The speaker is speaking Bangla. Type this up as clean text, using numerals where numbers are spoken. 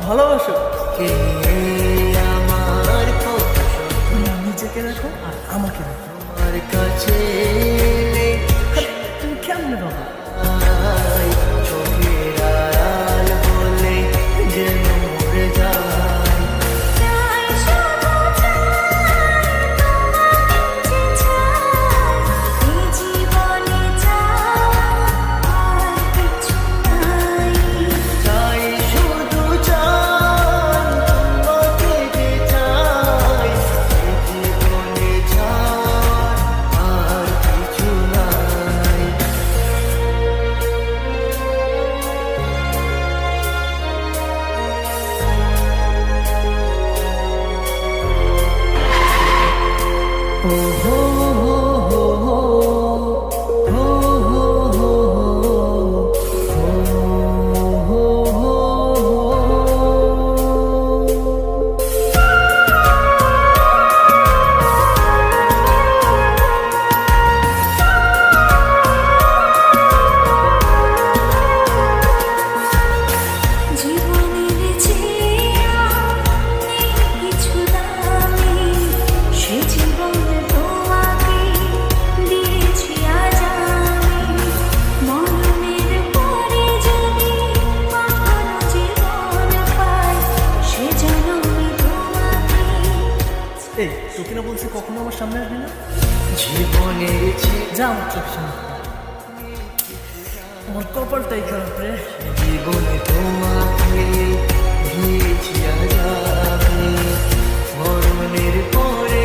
ভালোবাসো। কে আমার কথা তুমি নিজেকে রাখো আর আমাকে রাখো। আমার কাছে আরে, তুমি কেমনে বাবা? চোখের আড়াল বলে যেন মরে যায়। চাই শুধু চাই তোমাকে যে চাই, এই জীবনে চাই আর কিছু নাই। ও হো হো হো হো, হো হো হো হো, হো হো হো। জীবনের চেয়ে নেই কিছু দামি, সে জীবন তোমাকে দিয়েছি আজ আমি। মরণের পরে যদি কখনো জীবন পাই, সে জন্মে তোমাকে। এই তোকে না বলছি কখনো আমার সামনে আসবি না। জীবনের যা আমার চোখ সামনে। আমার কপালটাই খারাপ রে। জীবনে তোমাকে দিয়েছি আজ আমি। মরণের পরে